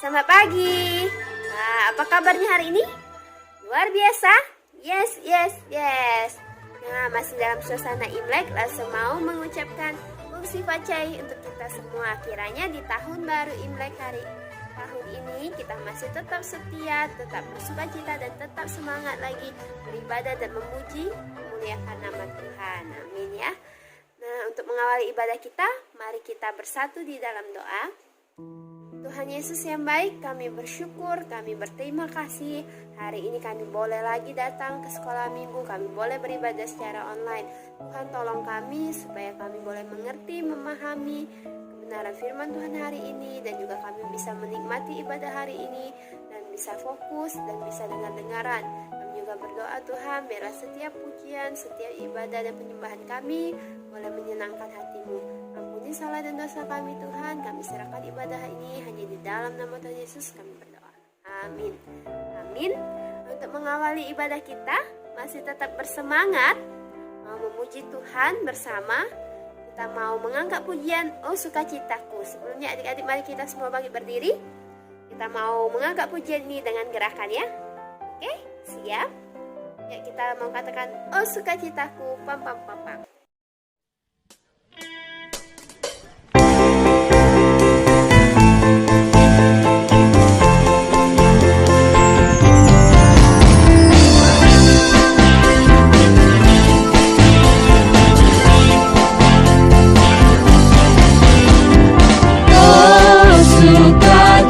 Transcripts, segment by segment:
Selamat pagi. Nah, apa kabarnya hari ini? Luar biasa? Yes. Nah, masih dalam suasana Imlek, langsung mau mengucapkan Bung Sifacai untuk kita semua. Kiranya di tahun baru Imlek tahun ini kita masih tetap setia, tetap bersukacita dan tetap semangat lagi beribadah dan memuliakan nama Tuhan. Amin ya. Nah, untuk mengawali ibadah kita, mari kita bersatu di dalam doa. Tuhan Yesus yang baik, kami bersyukur, kami berterima kasih. Hari ini kami boleh lagi datang ke sekolah minggu, kami boleh beribadah secara online. Tuhan tolong kami supaya kami boleh mengerti, memahami kebenaran firman Tuhan hari ini. Dan juga kami bisa menikmati ibadah hari ini dan bisa fokus dan bisa dengar-dengaran. Kami juga berdoa Tuhan, biarlah setiap pujian, setiap ibadah dan penyembahan kami boleh menyenangkan hati-Mu. Ampuni salah dan dosa kami Tuhan, kami serahkan ibadah ini hanya di dalam nama Tuhan Yesus kami berdoa. Amin. Untuk mengawali ibadah kita, masih tetap bersemangat mau memuji Tuhan bersama. Kita mau mengangkat pujian Oh Sukacitaku. Sebelumnya adik-adik mari kita semua bangkit berdiri. Kita mau mengangkat pujian ini dengan gerakan ya. Oke, siap? Ya, kita mau katakan Oh Sukacitaku, pam pam pam pam.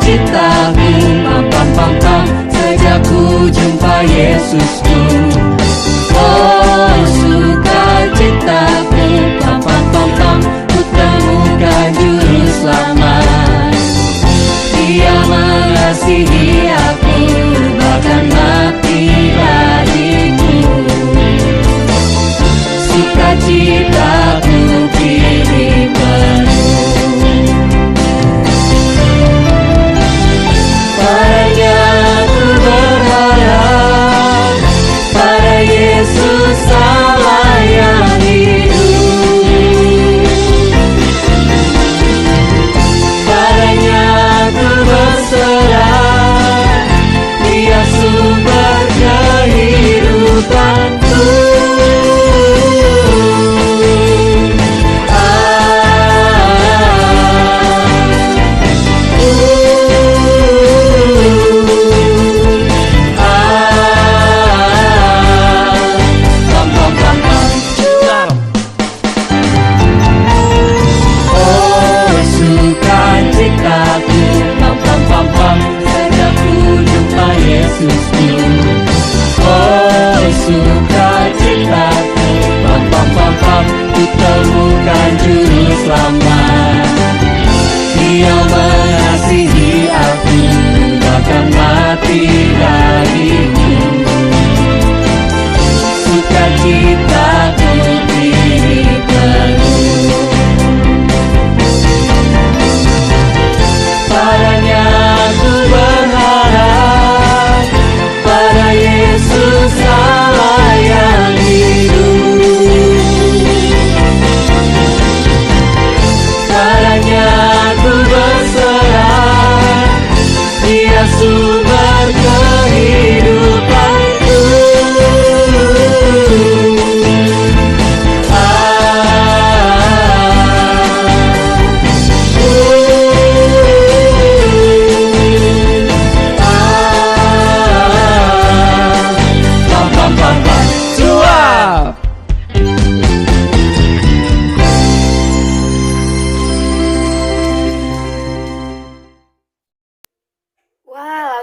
Citaku, sejak ku jumpa Yesusku. Oh sukacitaku, ku temukan juru selamat. Dia mengasihi aku, bahkan mati bagiku. Sukacitaku pilih penuh. Padanya ku berharap, pada Yesus Allah yang hidup. Padanya ku berserah, Dia sumber kehidupanku. Ku temukan juru selamat. Dia mengasihi aku, bahkan mati bagiku. Sukacitaku pilih penuh. Padanya ku berharap, pada Yesus Allah yang hidup. Padanya ku berserah, Dia sumber kehidupanku.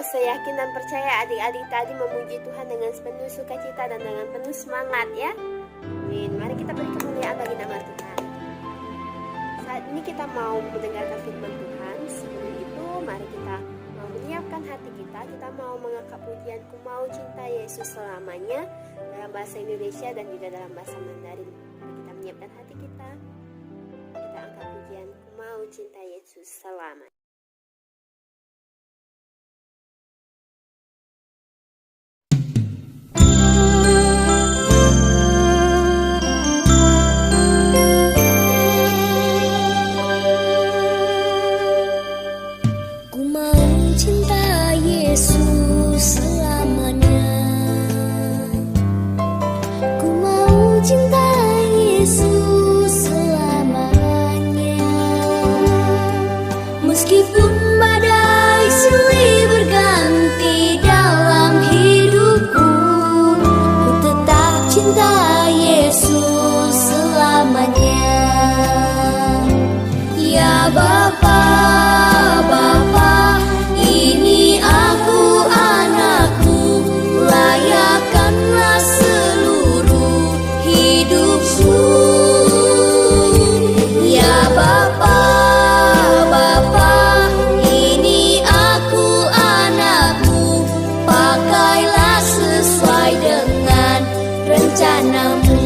Saya yakin dan percaya adik-adik tadi memuji Tuhan dengan penuh sukacita dan dengan penuh semangat ya. Amin. Mari kita beri kemuliaan bagi nama Tuhan. Saat ini kita mau mendengarkan firman Tuhan. Sebelum itu mari kita mau menyiapkan hati kita. Kita mau mengangkat pujian Ku Mau Cinta Yesus Selamanya dalam bahasa Indonesia dan juga dalam bahasa Mandarin. Mari kita menyiapkan hati kita. Kita angkat pujian Ku Mau Cinta Yesus Selamanya. Ku mau cinta Meskipun badai silih berganti dalam hidupku, ku tetap cinta Yesus selamanya. Ya Bapa, Bapa, ini aku anakku, layakkanlah seluruh hidupku. Ya Bapa, Bapa, ini aku anakmu, pakailah sesuai dengan rencanamu.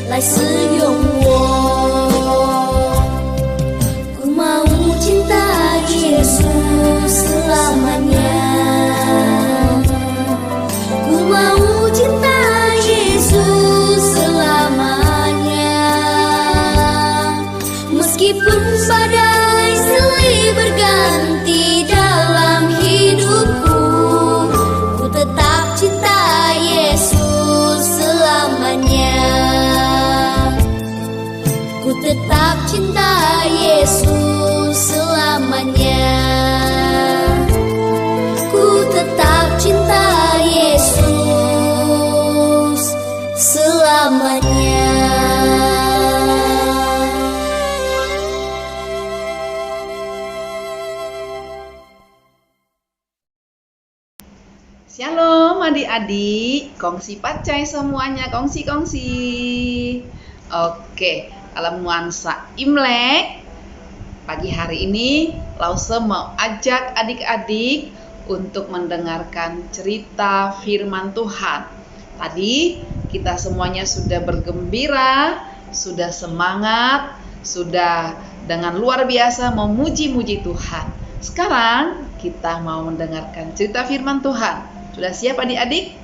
来使用我，ku mau cinta Yesus selamanya, ku mau cinta Yesus selamanya. Meskipun badai silih berganti dalam hidupku, ku tetap cinta Yesus selamanya. Ku tetap cinta Yesus selamanya. Ku tetap cinta Yesus selamanya. Shalom adik-adik, kongsi pacai semuanya, kongsi-kongsi. Oke, dalam nuansa Imlek, pagi hari ini Lause mau ajak adik-adik untuk mendengarkan cerita firman Tuhan. Tadi kita semuanya sudah bergembira, sudah semangat, sudah dengan luar biasa memuji-muji Tuhan. Sekarang kita mau mendengarkan cerita firman Tuhan. Sudah siap adik-adik?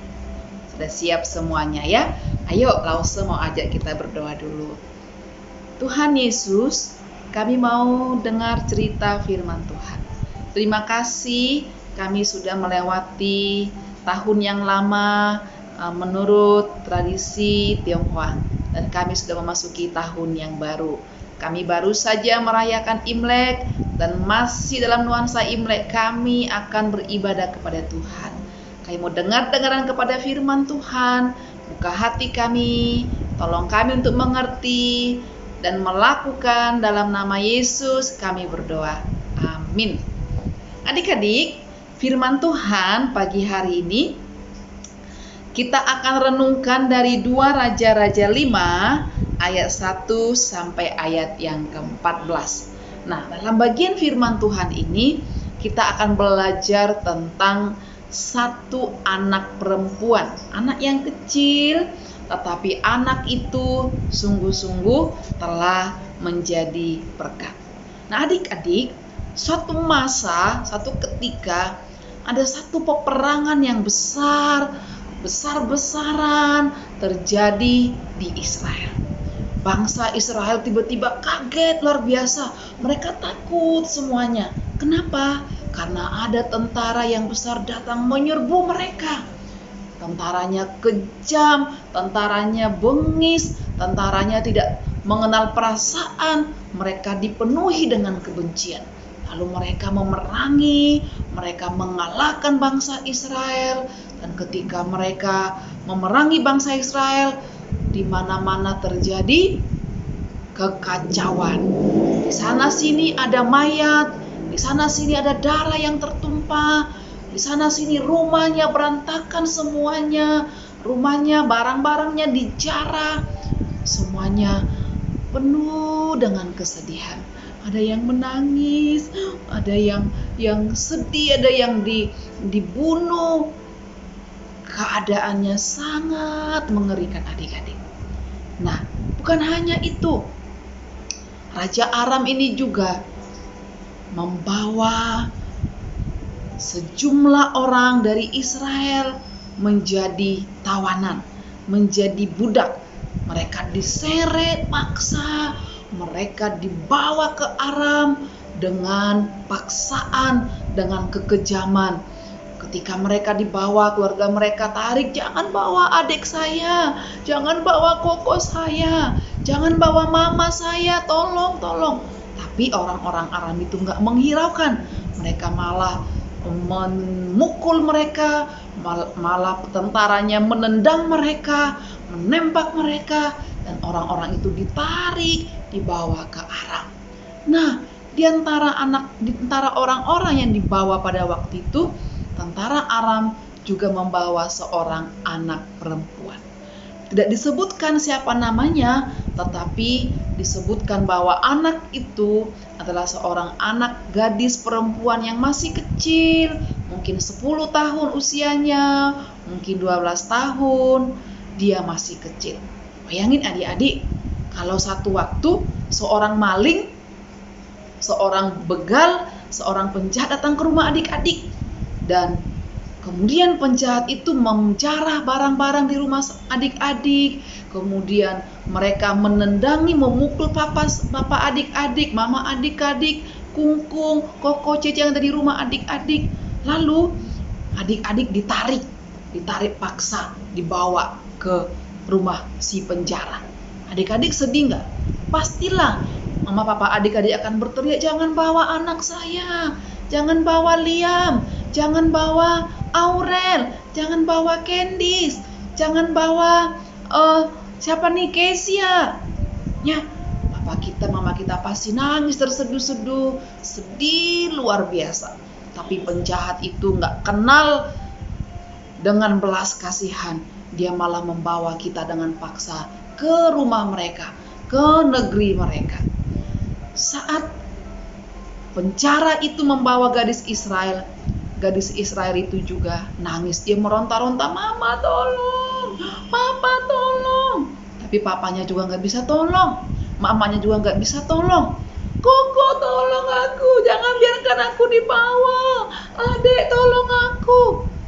Sudah siap semuanya ya? Ayo Lause mau ajak kita berdoa dulu. Tuhan Yesus, kami mau dengar cerita firman Tuhan. Terima kasih kami sudah melewati tahun yang lama menurut tradisi Tionghoa, dan kami sudah memasuki tahun yang baru. Kami baru saja merayakan Imlek, dan masih dalam nuansa Imlek kami akan beribadah kepada Tuhan. Kami mau dengar-dengaran kepada firman Tuhan. Buka hati kami, tolong kami untuk mengerti dan melakukan. Dalam nama Yesus kami berdoa, amin. Adik-adik, firman Tuhan pagi hari ini kita akan renungkan dari 2 Raja-Raja 5 ayat 1 sampai ayat yang ke-14. Nah, dalam bagian firman Tuhan ini kita akan belajar tentang satu anak perempuan, anak yang kecil, tetapi anak itu sungguh-sungguh telah menjadi berkat. Nah adik-adik, suatu masa, suatu ketika ada satu peperangan yang besar-besaran terjadi di Israel. Bangsa Israel tiba-tiba kaget luar biasa, mereka takut semuanya. Kenapa? Karena ada tentara yang besar datang menyerbu mereka. Tentaranya kejam, tentaranya bengis, tentaranya tidak mengenal perasaan, mereka dipenuhi dengan kebencian. Lalu mereka memerangi, mereka mengalahkan bangsa Israel, dan ketika mereka memerangi bangsa Israel, di mana-mana terjadi kekacauan. Di sana sini ada mayat, di sana sini ada darah yang tertumpah, di sana sini rumahnya berantakan semuanya, rumahnya, barang-barangnya dijarah, semuanya penuh dengan kesedihan. Ada yang menangis, ada yang sedih, ada yang dibunuh. Keadaannya sangat mengerikan adik-adik. Nah, bukan hanya itu. Raja Aram ini juga membawa sejumlah orang dari Israel menjadi tawanan, menjadi budak. Mereka diseret paksa, mereka dibawa ke Aram dengan paksaan, dengan kekejaman. Ketika mereka dibawa, keluarga mereka tarik, jangan bawa adik saya, jangan bawa koko saya, jangan bawa mama saya, tolong. Tapi orang-orang Aram itu nggak menghiraukan, mereka malah memukul mereka, malah tentaranya menendang mereka, menembak mereka, dan orang-orang itu ditarik, dibawa ke Aram. Nah, di antara orang-orang yang dibawa pada waktu itu, tentara Aram juga membawa seorang anak perempuan. Tidak disebutkan siapa namanya, tetapi disebutkan bahwa anak itu adalah seorang anak gadis perempuan yang masih kecil, mungkin 10 tahun usianya, mungkin 12 tahun, dia masih kecil. Bayangin adik-adik, kalau satu waktu seorang maling, seorang begal, seorang penjahat datang ke rumah adik-adik, dan kemudian penjahat itu menjarah barang-barang di rumah adik-adik, kemudian mereka menendangi, memukul papa adik-adik, mama adik-adik, kungkung, koko, cece yang ada di rumah adik-adik. Lalu adik-adik ditarik paksa, dibawa ke rumah si penjara. Adik-adik sedih nggak? Pastilah mama papa adik-adik akan berteriak, jangan bawa anak saya, jangan bawa Liam, jangan bawa Aurel, jangan bawa Candice, jangan bawa siapa nih, Kesia. Ya, papa kita, mama kita pasti nangis terseduh-seduh, sedih luar biasa. Tapi penjahat itu nggak kenal dengan belas kasihan. Dia malah membawa kita dengan paksa ke rumah mereka, ke negeri mereka. Saat penjara itu membawa gadis Israel itu juga nangis. Dia meronta-ronta, mama tolong, papa tolong. Tapi papanya juga nggak bisa tolong, mamanya juga nggak bisa tolong. Koko tolong aku, jangan biarkan aku dibawa. Adek tolong aku.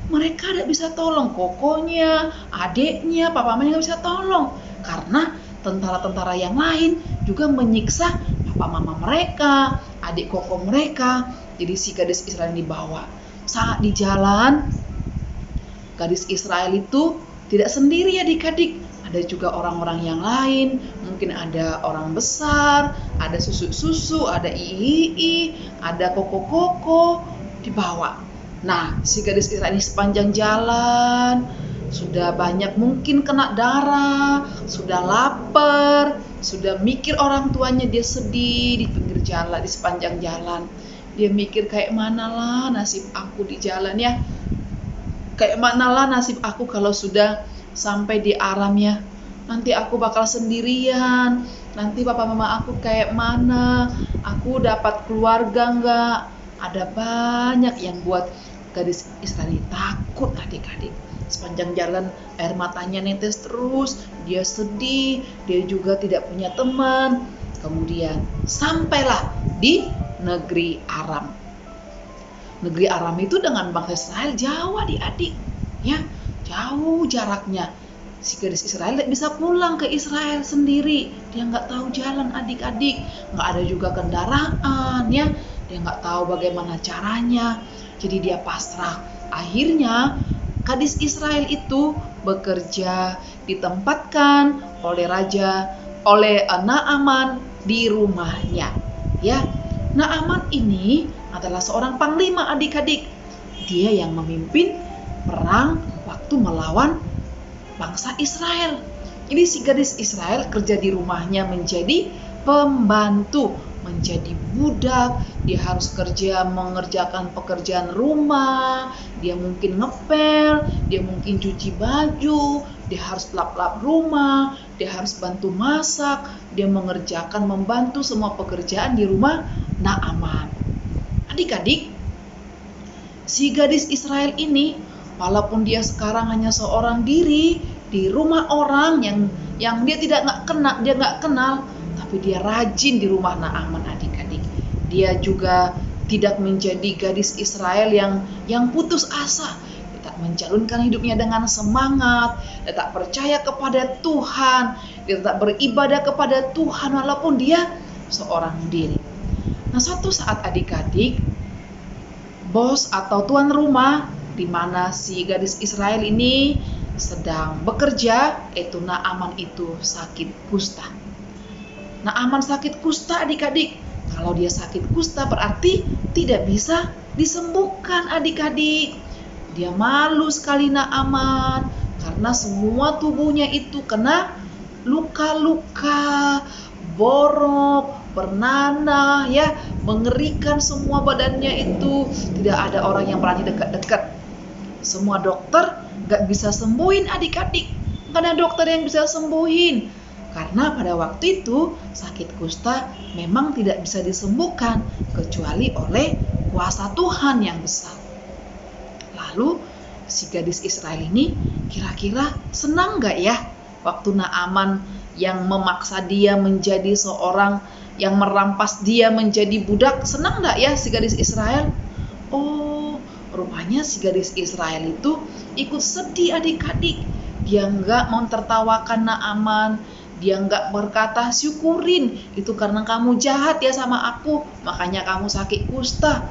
Mereka tidak bisa tolong, kokonya, adiknya, papanya nggak bisa tolong. Karena tentara-tentara yang lain juga menyiksa papa mama mereka, adik koko mereka. Jadi si gadis Israel dibawa. Saat di jalan, gadis Israel itu tidak sendiri adik-adik. Ada juga orang-orang yang lain, mungkin ada orang besar, ada susu-susu, ada ii, ada koko-koko dibawa. Nah, si gadis Israel ini sepanjang jalan sudah banyak mungkin kena darah, sudah lapar, sudah mikir orang tuanya, dia sedih di pinggir jalan, di sepanjang jalan. Dia mikir kayak manalah nasib aku di jalan ya. Kayak manalah nasib aku kalau sudah sampai di Aram ya. Nanti aku bakal sendirian. Nanti papa mama aku kayak mana? Aku dapat keluarga enggak? Ada banyak yang buat gadis Israel takut adik-adik. Sepanjang jalan air matanya netes terus, dia sedih, dia juga tidak punya teman. Kemudian sampailah di negeri Aram. Negeri Aram itu dengan bangsa Israel jauh adik-adik, ya, jauh jaraknya. Si gadis Israel tidak bisa pulang ke Israel sendiri, dia nggak tahu jalan adik-adik, nggak ada juga kendaraan, ya, dia nggak tahu bagaimana caranya. Jadi dia pasrah. Akhirnya gadis Israel itu bekerja, ditempatkan oleh Naaman di rumahnya, ya. Naaman ini adalah seorang panglima adik-adik. Dia yang memimpin perang waktu melawan bangsa Israel. Jadi si gadis Israel kerja di rumahnya menjadi pembantu, menjadi budak, dia harus mengerjakan pekerjaan rumah, dia mungkin ngepel, dia mungkin cuci baju, dia harus lap-lap rumah, dia harus bantu masak, dia membantu semua pekerjaan di rumah Naaman. Adik-adik, si gadis Israel ini, walaupun dia sekarang hanya seorang diri di rumah orang yang dia nggak kenal, tapi dia rajin di rumah Naaman. Adik-adik, dia juga tidak menjadi gadis Israel yang putus asa. Dia tak menjalunkan hidupnya dengan semangat, dia tak percaya kepada Tuhan, dia tak beribadah kepada Tuhan walaupun dia seorang diri. Nah, suatu saat adik-adik, bos atau tuan rumah di mana si gadis Israel ini sedang bekerja, yaitu Naaman itu sakit kusta. Naaman sakit kusta adik-adik. Kalau dia sakit kusta berarti tidak bisa disembuhkan adik-adik. Dia malu sekali Naaman karena semua tubuhnya itu kena luka-luka, borok, bernanah, ya, mengerikan semua badannya itu. Tidak ada orang yang berani dekat-dekat. Semua dokter gak bisa sembuhin adik-adik. Gak ada dokter yang bisa sembuhin. Karena pada waktu itu sakit kusta memang tidak bisa disembuhkan kecuali oleh kuasa Tuhan yang besar. Lalu si gadis Israel ini kira-kira senang gak ya waktu Naaman yang memaksa dia menjadi seorang, yang merampas dia menjadi budak? Senang gak ya si gadis Israel? Oh, rupanya si gadis Israel itu ikut sedih adik-adik. Dia nggak mau tertawakan Naaman. Dia nggak berkata, syukurin, itu karena kamu jahat ya sama aku, makanya kamu sakit kusta.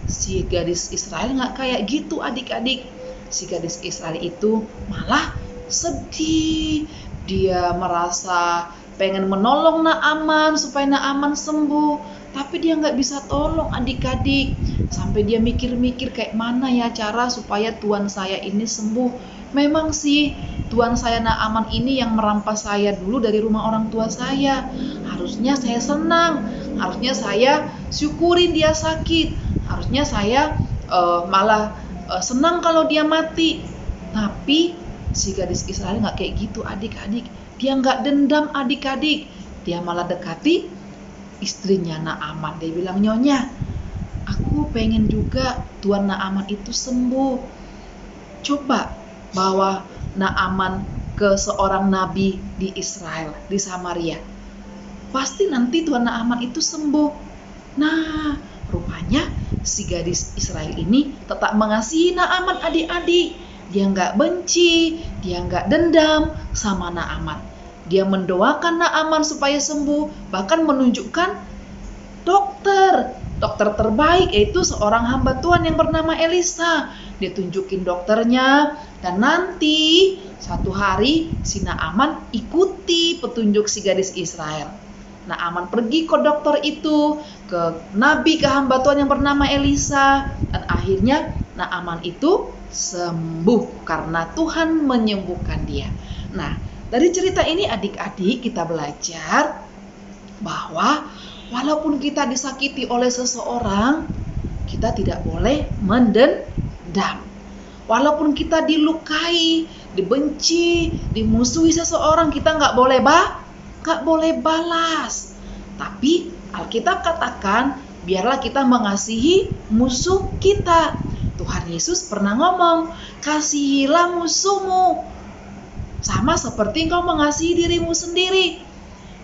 Si gadis Israel nggak kayak gitu adik-adik. Si gadis Israel itu malah sedih. Dia merasa pengen menolong Naaman supaya Naaman sembuh, tapi dia nggak bisa tolong adik-adik. Sampai dia mikir-mikir kayak mana ya cara supaya tuan saya ini sembuh. Memang sih tuan saya Naaman ini yang merampas saya dulu dari rumah orang tua saya. Harusnya saya senang, harusnya saya syukurin dia sakit, harusnya saya malah senang kalau dia mati. Tapi si gadis Israel nggak kayak gitu adik-adik. Dia nggak dendam adik-adik. Dia malah dekati istrinya Naaman. Dia bilang, nyonya, aku pengen juga tuan Naaman itu sembuh. Coba bawa Naaman ke seorang nabi di Israel, di Samaria. Pasti nanti tuan Naaman itu sembuh. Nah, rupanya si gadis Israel ini tetap mengasihi Naaman adik-adik. Dia nggak benci, dia nggak dendam sama Naaman. Dia mendoakan Naaman supaya sembuh, bahkan menunjukkan dokter terbaik, yaitu seorang hamba Tuhan yang bernama Elisa. Dia tunjukin dokternya, dan nanti satu hari si Naaman ikuti petunjuk si gadis Israel. Naaman pergi ke dokter itu, ke nabi, ke hamba Tuhan yang bernama Elisa, dan akhirnya Naaman itu sembuh karena Tuhan menyembuhkan dia. Nah, dari cerita ini adik-adik kita belajar bahwa walaupun kita disakiti oleh seseorang, kita tidak boleh mendendam. Walaupun kita dilukai, dibenci, dimusuhi seseorang, kita nggak boleh balas. Tapi Alkitab katakan, biarlah kita mengasihi musuh kita. Tuhan Yesus pernah ngomong, kasihilah musuhmu, sama seperti engkau mengasihi dirimu sendiri.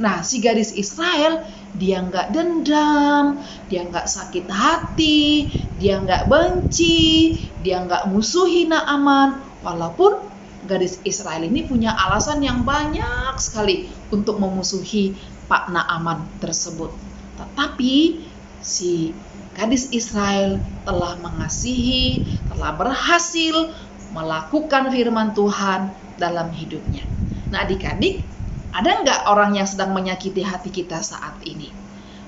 Nah, si gadis Israel, dia nggak dendam, dia nggak sakit hati, dia nggak benci, dia nggak musuhi Naaman. Walaupun gadis Israel ini punya alasan yang banyak sekali untuk memusuhi Pak Naaman tersebut. Tetapi si gadis Israel telah mengasihi, telah berhasil melakukan firman Tuhan dalam hidupnya. Nah adik-adik, ada nggak orang yang sedang menyakiti hati kita saat ini?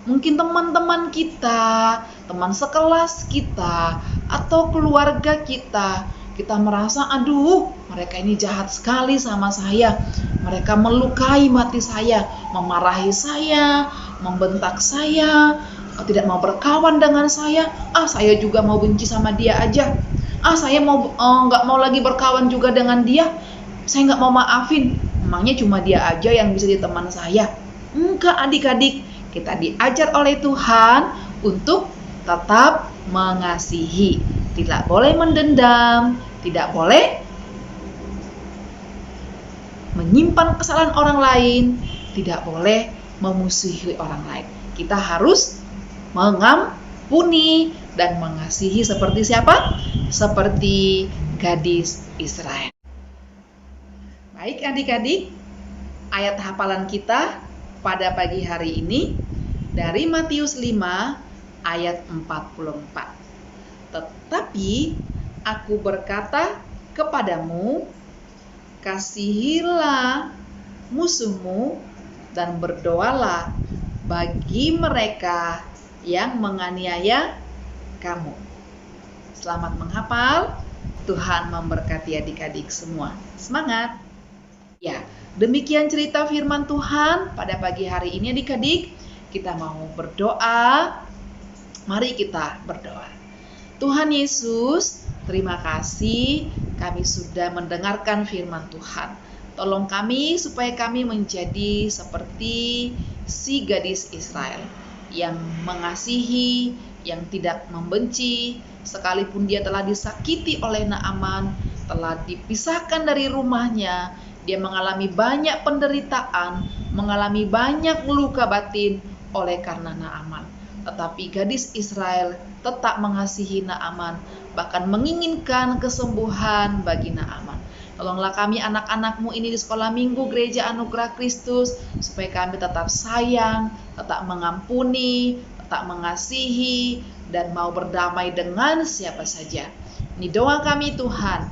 Mungkin teman-teman kita, teman sekelas kita, atau keluarga kita. Kita merasa, aduh, mereka ini jahat sekali sama saya. Mereka melukai hati saya, memarahi saya, membentak saya, tidak mau berkawan dengan saya. Saya juga mau benci sama dia aja. Saya nggak mau lagi berkawan juga dengan dia. Saya nggak mau maafin. Emangnya cuma dia aja yang bisa jadi teman saya? Enggak, adik-adik. Kita diajar oleh Tuhan untuk tetap mengasihi. Tidak boleh mendendam, tidak boleh menyimpan kesalahan orang lain, tidak boleh memusuhi orang lain. Kita harus mengampuni dan mengasihi seperti siapa? Seperti gadis Israel. Baik adik-adik, ayat hafalan kita pada pagi hari ini dari Matius 5 ayat 44. Tetapi aku berkata kepadamu, kasihilah musuhmu dan berdoalah bagi mereka yang menganiaya kamu. Selamat menghafal. Tuhan memberkati adik-adik semua. Semangat! Ya, demikian cerita firman Tuhan pada pagi hari ini adik-adik. Kita mau berdoa. Mari kita berdoa. Tuhan Yesus, terima kasih kami sudah mendengarkan firman Tuhan. Tolong kami supaya kami menjadi seperti si gadis Israel yang mengasihi, yang tidak membenci, sekalipun dia telah disakiti oleh Naaman, telah dipisahkan dari rumahnya, dia mengalami banyak penderitaan, mengalami banyak luka batin oleh karena Naaman. Tetapi gadis Israel tetap mengasihi Naaman, bahkan menginginkan kesembuhan bagi Naaman. Tolonglah kami anak-anak-Mu ini di sekolah minggu Gereja Anugerah Kristus, supaya kami tetap sayang, tetap mengampuni, tetap mengasihi, dan mau berdamai dengan siapa saja. Ini doa kami Tuhan.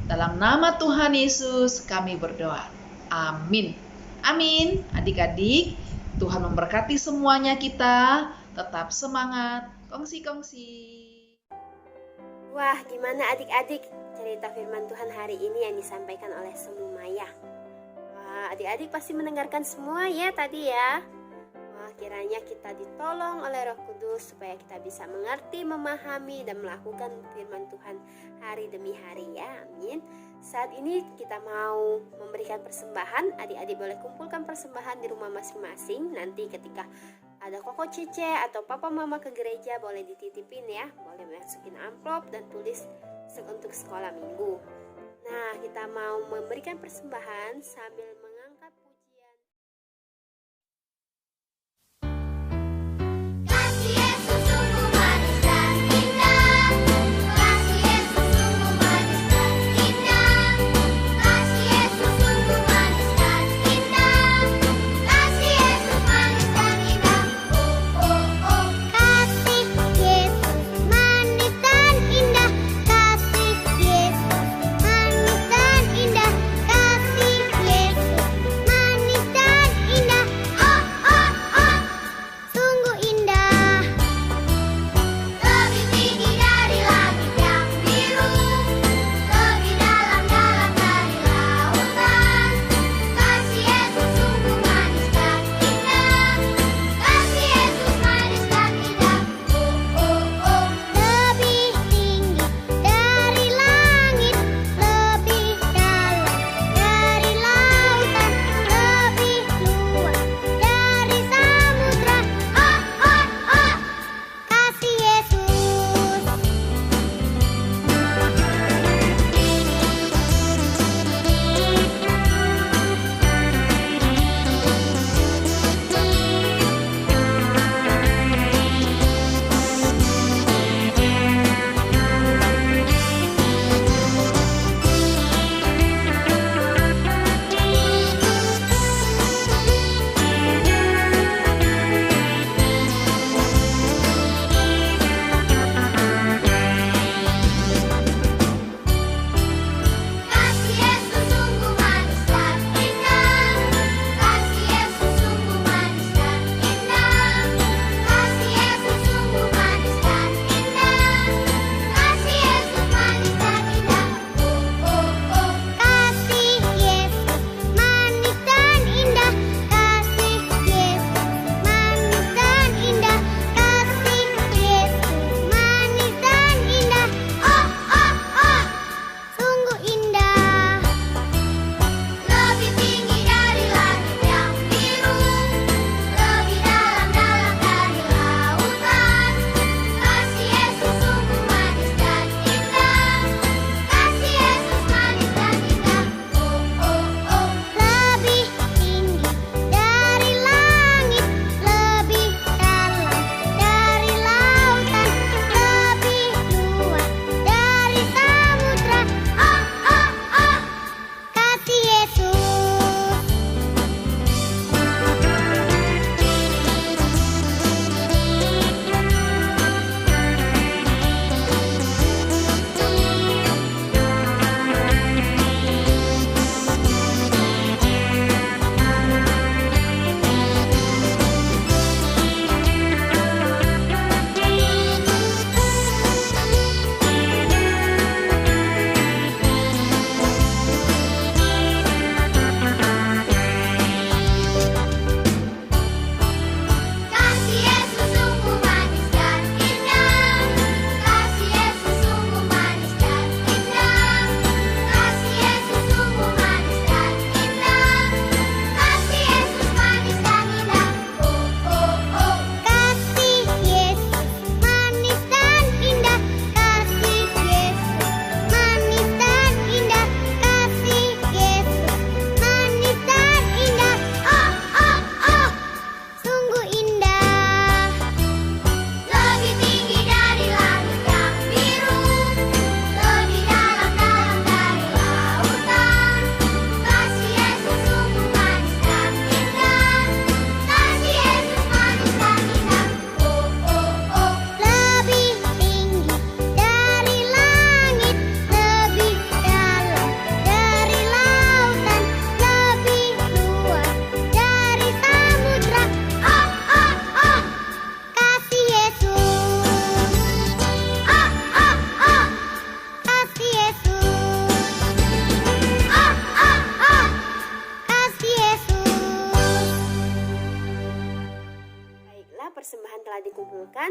Dalam nama Tuhan Yesus kami berdoa. Amin. Amin. Adik-adik, Tuhan memberkati semuanya kita. Tetap semangat. Kongsi-kongsi. Wah, gimana adik-adik cerita firman Tuhan hari ini yang disampaikan oleh Semu Maya? Wah, adik-adik pasti mendengarkan semua ya tadi ya. Wah, kiranya kita ditolong oleh Roh Kudus supaya kita bisa mengerti, memahami, dan melakukan firman Tuhan hari demi hari ya. Amin. Saat ini kita mau memberikan persembahan. Adik-adik boleh kumpulkan persembahan di rumah masing-masing. Nanti ketika ada koko cece atau papa mama ke gereja boleh dititipin ya. Boleh masukin amplop dan tulis untuk sekolah minggu. Nah, kita mau memberikan persembahan sambil mengangkat pujian. Kasih Yesus sungguh manis dan indah. Kasih Yesus sungguh manis dan indah. Kasih Yesus sungguh manis dan indah. Kasih Yesus manis dan indah. Oh oh oh. Kasih Yesus manis dan indah. Kasih Yesus manis dan indah. Kasih Yesus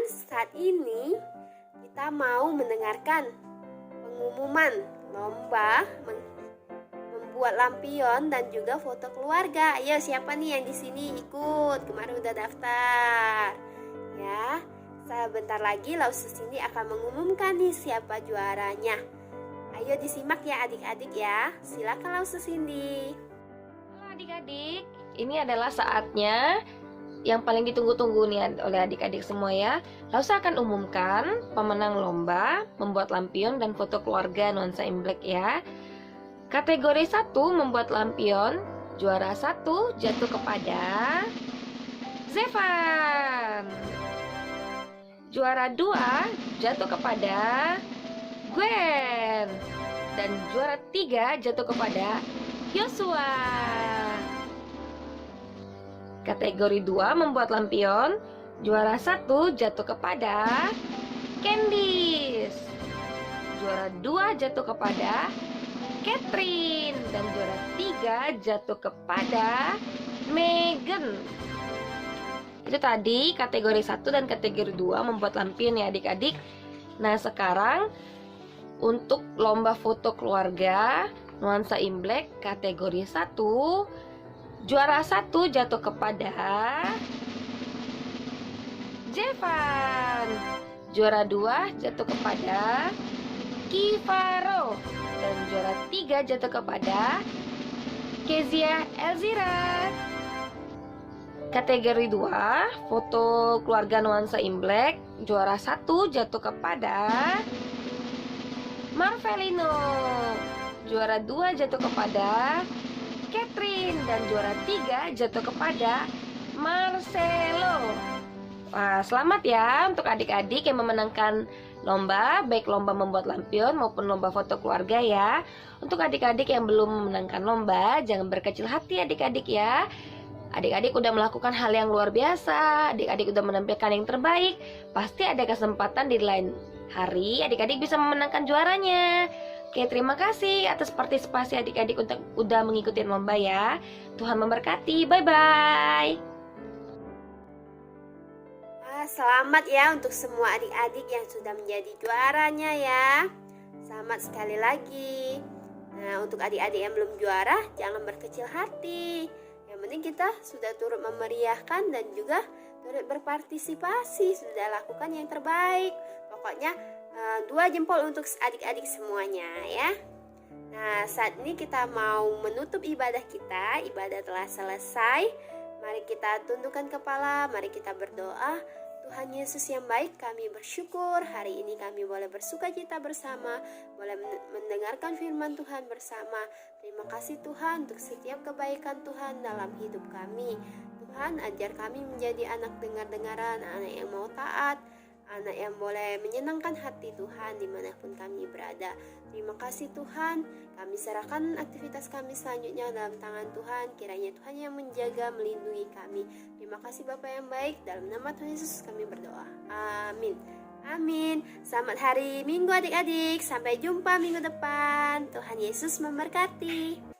saat ini kita mau mendengarkan pengumuman lomba membuat lampion dan juga foto keluarga. Ayo, siapa nih yang di sini ikut? Kemarin udah daftar. Ya, sebentar lagi Lause Cindy akan mengumumkan nih siapa juaranya. Ayo disimak ya adik-adik ya. Silakan Lause Cindy. Halo adik-adik, ini adalah saatnya yang paling ditunggu-tunggu nih oleh adik-adik semua ya. Lause akan umumkan pemenang lomba membuat lampion dan foto keluarga nuansa Imlek ya. Kategori 1 membuat lampion, juara 1 jatuh kepada Zevan. Juara 2 jatuh kepada Gwen. Dan juara 3 jatuh kepada Yosua. Kategori 2 membuat lampion, juara 1 jatuh kepada Candice. Juara 2 jatuh kepada Catherine. Dan juara 3 jatuh kepada Megan. Itu tadi kategori 1 dan kategori 2 membuat lampion ya adik-adik. Nah sekarang untuk lomba foto keluarga nuansa Imlek kategori 1, juara 1 jatuh kepada Jevan. Juara 2 jatuh kepada Kivaro. Dan juara 3 jatuh kepada Kezia Elzira. Kategori 2 foto keluarga nuansa Imlek, juara 1 jatuh kepada Marvelino. Juara 2 jatuh kepada Catherine. Dan juara 3 jatuh kepada Marcelo. Wah, selamat ya untuk adik-adik yang memenangkan lomba, baik lomba membuat lampion maupun lomba foto keluarga ya. Untuk adik-adik yang belum memenangkan lomba, jangan berkecil hati adik-adik ya. Adik-adik udah melakukan hal yang luar biasa, adik-adik udah menampilkan yang terbaik. Pasti ada kesempatan di lain hari adik-adik bisa memenangkan juaranya. Oke, terima kasih atas partisipasi adik-adik untuk udah mengikuti lomba ya. Tuhan memberkati, bye-bye. Selamat ya untuk semua adik-adik yang sudah menjadi juaranya ya. Selamat sekali lagi. Nah, untuk adik-adik yang belum juara, jangan berkecil hati. Yang penting kita sudah turut memeriahkan dan juga turut berpartisipasi, sudah lakukan yang terbaik. Pokoknya 2 jempol untuk adik-adik semuanya ya. Nah, saat ini kita mau menutup ibadah kita. Ibadah telah selesai. Mari kita tundukkan kepala, mari kita berdoa. Tuhan Yesus yang baik, kami bersyukur hari ini kami boleh bersuka cita bersama, boleh mendengarkan firman Tuhan bersama. Terima kasih Tuhan untuk setiap kebaikan Tuhan dalam hidup kami. Tuhan, ajar kami menjadi anak dengar-dengaran, anak yang mau taat, anak yang boleh menyenangkan hati Tuhan dimanapun kami berada. Terima kasih Tuhan, kami serahkan aktivitas kami selanjutnya dalam tangan Tuhan. Kiranya Tuhan yang menjaga, melindungi kami. Terima kasih Bapa yang baik, dalam nama Tuhan Yesus kami berdoa. Amin. Amin. Selamat hari Minggu adik-adik. Sampai jumpa minggu depan. Tuhan Yesus memberkati.